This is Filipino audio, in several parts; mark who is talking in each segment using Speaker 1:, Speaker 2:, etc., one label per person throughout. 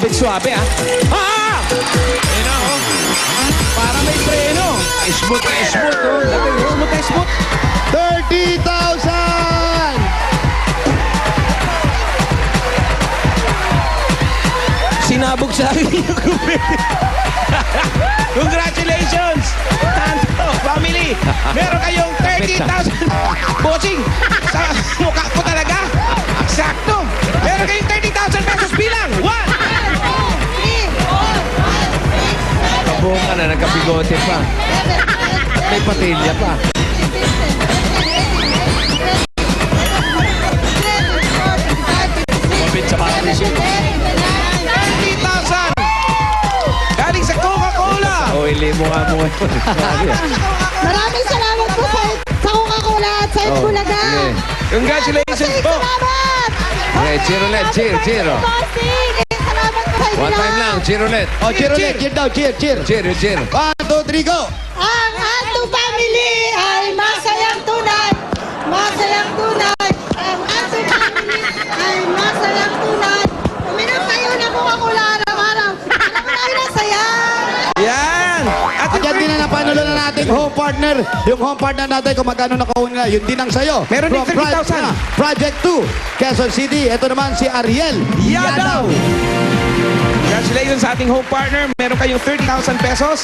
Speaker 1: Suabe, ah. Ah!
Speaker 2: Ayun na, oh.
Speaker 1: Para may preno.
Speaker 2: Smooth, smooth, oh.
Speaker 1: Smooth na smooth.
Speaker 3: 30,000!
Speaker 1: Sinabog sa akin yung gupit. Congratulations! Tanto, family! Meron kayong 30,000. Bossing, sa mukha ko talaga. Sakto. Meron kayong 30,000 pesos bilang. 1,
Speaker 2: Kabuong ka na, nagkabigote pa. May patilya pa. Mabit sa battery.
Speaker 1: 30,000. Galing sa Coca-Cola.
Speaker 2: O, ili mo nga mo ngayon.
Speaker 4: Maraming salamat po sa Coca-Cola at sa Bulaga.
Speaker 1: Congratulations po.
Speaker 4: Salamat!
Speaker 2: Okay, cheer ulit, cheer, cheer. Oh.
Speaker 4: Bossing! Salamat po sa
Speaker 2: One time lang, cheer ulit.
Speaker 3: Oh, cheer ulit. Cheer daw. Cheer, cheer.
Speaker 2: Cheer, cheer.
Speaker 3: 1, 2, 3, go!
Speaker 4: Ang Anto Family ay masayang tunay. Masayang tunay. Ang Anto Family ay masayang tunay. Uminom kayo na Coca-Cola araw-araw. Alam mo na ang saya.
Speaker 1: Yan. At
Speaker 3: At yan din na napanulo na natin home partner. Yung home partner natin kung magkano nakuha nila. Yun din ang sayo.
Speaker 1: Meron din
Speaker 3: From
Speaker 1: 30,000.
Speaker 3: Project 2, Quezon City. Ito naman si Ariel
Speaker 1: Yadaw. Congratulations sa ating home partner. Meron kayong 30,000 pesos.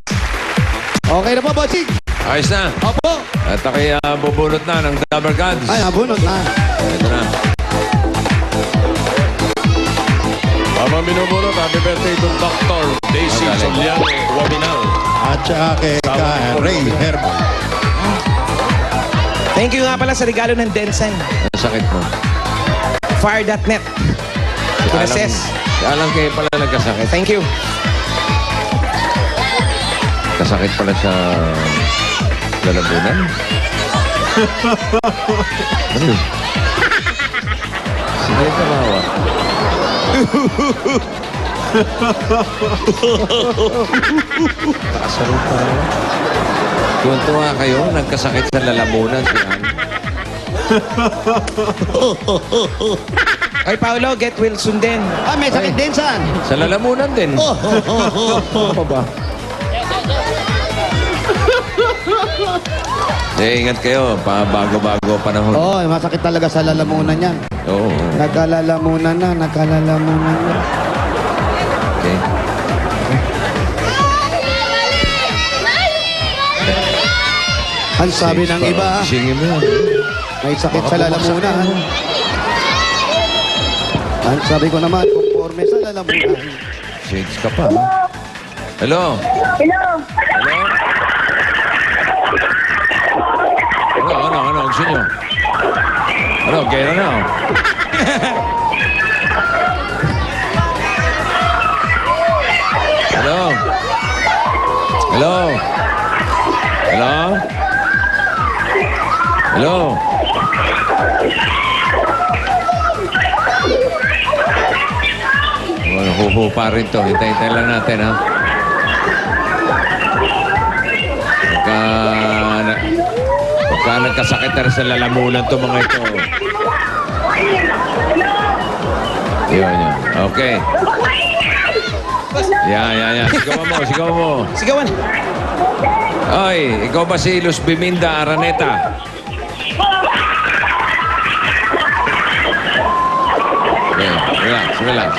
Speaker 3: Okay na po, bossing.
Speaker 2: Ayos na.
Speaker 3: Opo.
Speaker 2: At kaya bubulot na ng Dabber Gods.
Speaker 3: Ay, nabunot na.
Speaker 2: Ito na.
Speaker 5: Habang binubulot, happy birthday to Dr. Daisy
Speaker 2: Magaling.
Speaker 5: Soliano Wabinal.
Speaker 3: At saka kay Ray Herman.
Speaker 1: Thank you nga pala sa regalo ng Densen.
Speaker 2: Ang sakit mo.
Speaker 1: Fire.net. Process.
Speaker 2: Alam kayo pala nagkasakit.
Speaker 1: Thank you.
Speaker 2: Kasakit pala sa lalabunan. Ano yun? Sige ka mawa. Pakasarong pa naman. Tuwan-tuwa kayo, nagkasakit sa lalamunan si Ann.
Speaker 1: Ay, Paolo, get well soon din.
Speaker 3: Ah, may sakit din saan?
Speaker 2: Sa lalamunan din. Ano ba? Ingat kayo, bago-bago panahon.
Speaker 3: Oo, masakit talaga sa lalamunan yan.
Speaker 2: Oo.
Speaker 3: Nagkalalamunan na.
Speaker 2: Okay.
Speaker 3: Ang sabi ng iba,
Speaker 2: Singin mo yan.
Speaker 3: may sakit sa lalamunan. Ang sabi ko naman, conforme sa lalamunan.
Speaker 2: Shades ka pa. Ha? Hello?
Speaker 4: Hello.
Speaker 2: Hello? Ano? Gusto nyo? Ano? Kaya na now? Hello? Hello? Hello? Hello? Huhu pa rin to. Hintay-hintay lang natin, ha? Pagka nagkasakit na rin sa lalamunan to mga ito. Yun. Okay. Yan. Sigawan mo.
Speaker 1: Sigawan.
Speaker 2: Ay, ikaw ba si Luz Biminda Araneta? Okay, relax.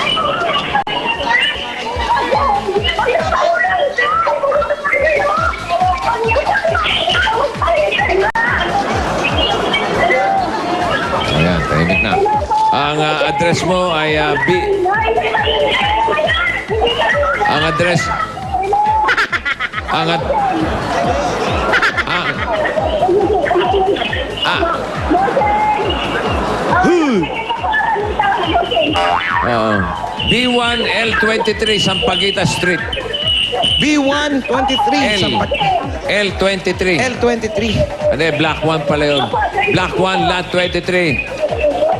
Speaker 2: Ayan, tahimik na. Ang address mo ay ang address B1L23 Sampaguita Street.
Speaker 1: B123.
Speaker 2: L23.
Speaker 1: L23.
Speaker 2: Ano, Black 1 pala yun. Black 1, lot 23.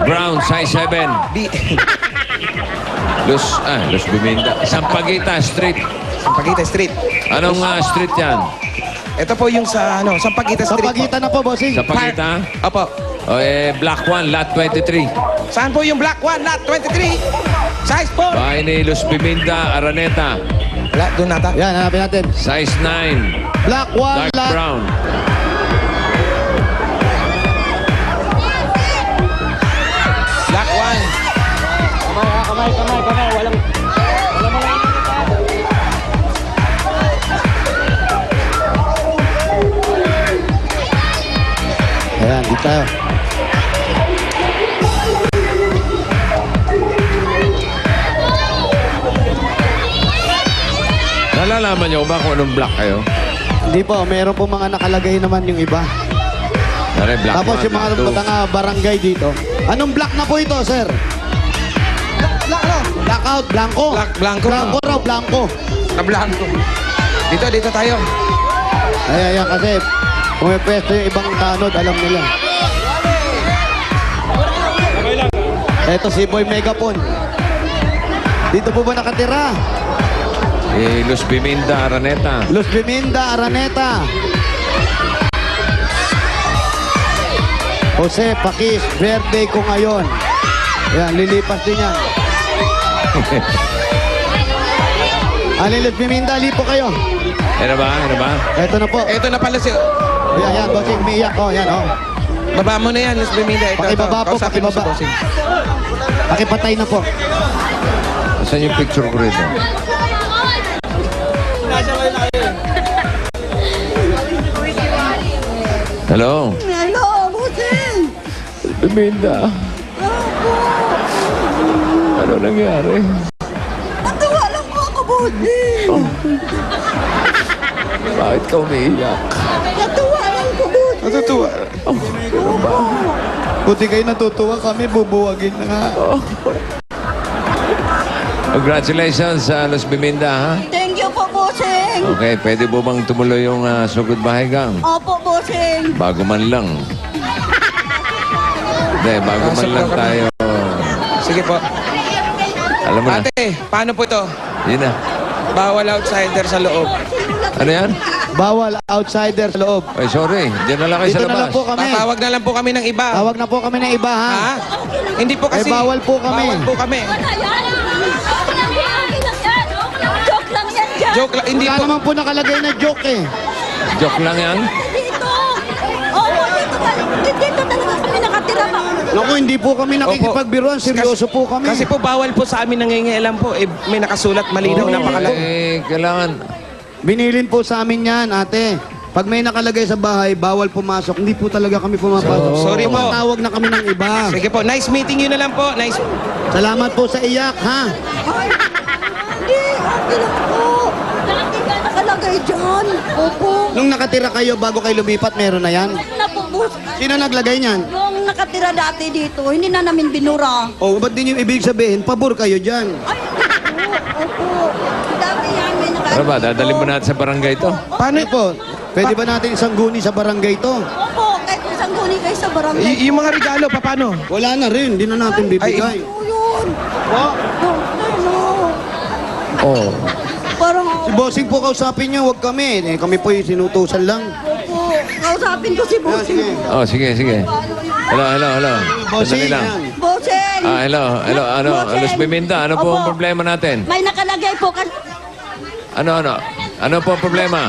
Speaker 2: Brown, size 7. Luz Biminda. Sampaguita Street.
Speaker 1: Sampaguita Street.
Speaker 2: Anong street yan?
Speaker 1: Ito po yung sa Sampaguita
Speaker 3: Sa
Speaker 1: Street.
Speaker 3: pagitan na po, bossing.
Speaker 2: Sampaguita?
Speaker 1: Opo.
Speaker 2: O, Black 1, lot 23.
Speaker 1: Saan po yung Black 1, lot 23? Size 4.
Speaker 2: Bahay ni Luz Piminda, Araneta.
Speaker 1: Wala, doon nata.
Speaker 3: Yan, hanapin natin.
Speaker 2: Size 9.
Speaker 3: Black 1,
Speaker 2: Dark brown.
Speaker 1: Black 1.
Speaker 3: Ayan, dito tayo.
Speaker 2: Nalalaman niyo ba kung anong black kayo?
Speaker 3: Hindi po, meron po mga nakalagay naman yung iba.
Speaker 2: Nare, black
Speaker 3: Tapos
Speaker 2: 1,
Speaker 3: yung mga
Speaker 2: black 2.
Speaker 3: mga barangay dito. Anong black na po ito, sir?
Speaker 1: Black, ano?
Speaker 3: Blackout, blanco.
Speaker 1: Blanco.
Speaker 3: Blanco raw, blanco.
Speaker 1: Na-blanco. Dito tayo.
Speaker 3: Ayan, kasi kung may pwesto yung ibang tanod, alam nila. Eto si Boy Megapon. Dito po ba nakatira?
Speaker 2: Luz Piminda, Araneta.
Speaker 3: Luz Biminda, Araneta. Jose Pakis, birthday ko ngayon. Ayan, lilipas din yan. Alin Luz Biminda, lipo kayo.
Speaker 2: Ano ba? Ano ba?
Speaker 3: Eto na po.
Speaker 1: Ito na pala si...
Speaker 3: Ayan, bossing, umiiyak ko. Ayan, oh.
Speaker 1: Baba mo na yan, Luz Biminda. Ito,
Speaker 3: Pakibaba po,
Speaker 1: Kausapin mo si
Speaker 3: pakibaba.
Speaker 1: bossing.
Speaker 3: Pakipatay na po.
Speaker 2: Saan yung picture ko rito? Hello?
Speaker 4: Hello, Busing!
Speaker 2: Piminda. Ano nangyari?
Speaker 4: Natuwa lang po ako, Busing!
Speaker 2: Bakit ka umiiyak?
Speaker 4: Natuwa lang po, Busing!
Speaker 1: Natutuwa.
Speaker 3: Buti kayo natutuwa kami, bubuwagin na nga.
Speaker 2: Congratulations sa Luz Biminda, ha?
Speaker 4: Thank you po, Busing!
Speaker 2: Okay, pwede po bang tumuloy yung sugod bahay gang?
Speaker 4: Opo, Busing!
Speaker 2: Bago man lang. Hindi, bago man lang tayo.
Speaker 1: Sige po.
Speaker 2: Alam mo na,
Speaker 1: Ate, paano po ito?
Speaker 2: yun na.
Speaker 1: Bawal outsider sa loob.
Speaker 2: Ano yan?
Speaker 3: Bawal outsider sa loob.
Speaker 2: Ay, sorry. Diyan na lang kayo sa
Speaker 3: Dito na lang
Speaker 2: labas.
Speaker 3: po kami.
Speaker 1: Tatawag na lang po kami ng iba.
Speaker 3: Tawag na po kami ng iba, ha?
Speaker 1: Ha? Hindi po kasi...
Speaker 3: bawal po kami.
Speaker 1: Bawal po kami.
Speaker 4: Joke lang yan dyan!
Speaker 1: Joke lang. Hindi
Speaker 3: Wala
Speaker 1: po.
Speaker 3: naman po nakalagay na joke eh.
Speaker 2: Joke lang yan.
Speaker 4: Dito! Oo, dito talaga kami nakatira ba?
Speaker 3: Naku, hindi po kami nakikipagbiruan. Seryoso po kami.
Speaker 1: Kasi po bawal po sa amin nangingialam po. Eh, may nakasulat malinaw na pakalaki.
Speaker 2: Eh, kailangan...
Speaker 3: Binilin po sa amin yan, ate. Pag may nakalagay sa bahay, bawal pumasok. Hindi po talaga kami pumapasok.
Speaker 1: Sorry po.
Speaker 3: Tumatawag na kami ng iba.
Speaker 1: Sige po, nice meeting you na lang po. Nice.
Speaker 3: Salamat po sa iyak, ha?
Speaker 4: Ay, hindi, okay lang po. Dati ka nakalagay dyan. Opo.
Speaker 3: Nung nakatira kayo bago kayo lumipat, meron na yan?
Speaker 4: Na po, boss.
Speaker 3: Sino naglagay niyan?
Speaker 4: Yung nakatira dati dito, hindi na namin binura.
Speaker 3: O, ba't din yung ibig sabihin? Pabor kayo dyan.
Speaker 4: Ay, opo. Dati yan, may nakatira.
Speaker 2: Ano ba, dadalhin mo natin sa barangay to?
Speaker 3: Paano po? Pwede ba natin isang guni sa barangay to?
Speaker 4: Opo, kahit isang guni kayo sa barangay.
Speaker 1: Yung mga regalo, paano?
Speaker 3: Wala na rin, hindi na natin bibigay.
Speaker 4: Ano yun?
Speaker 3: Po?
Speaker 4: Ano?
Speaker 2: Oo.
Speaker 4: Parang,
Speaker 3: Si Bossing po kausapin niyo, wag kami. Eh, kami po yung sinutusan lang.
Speaker 4: opo. Kausapin ko si
Speaker 3: Ah,
Speaker 4: Bossing.
Speaker 3: sige.
Speaker 2: Oh, sige, sige. Hello.
Speaker 3: Bossing,
Speaker 2: Sandali lang.
Speaker 3: yan.
Speaker 4: Bossing!
Speaker 2: Hello. Ano?
Speaker 4: Bossing!
Speaker 2: Luz Biminda, ano po ang
Speaker 4: Opo.
Speaker 2: problema natin?
Speaker 4: May nakalagay po kasi...
Speaker 2: Ano po ang problema?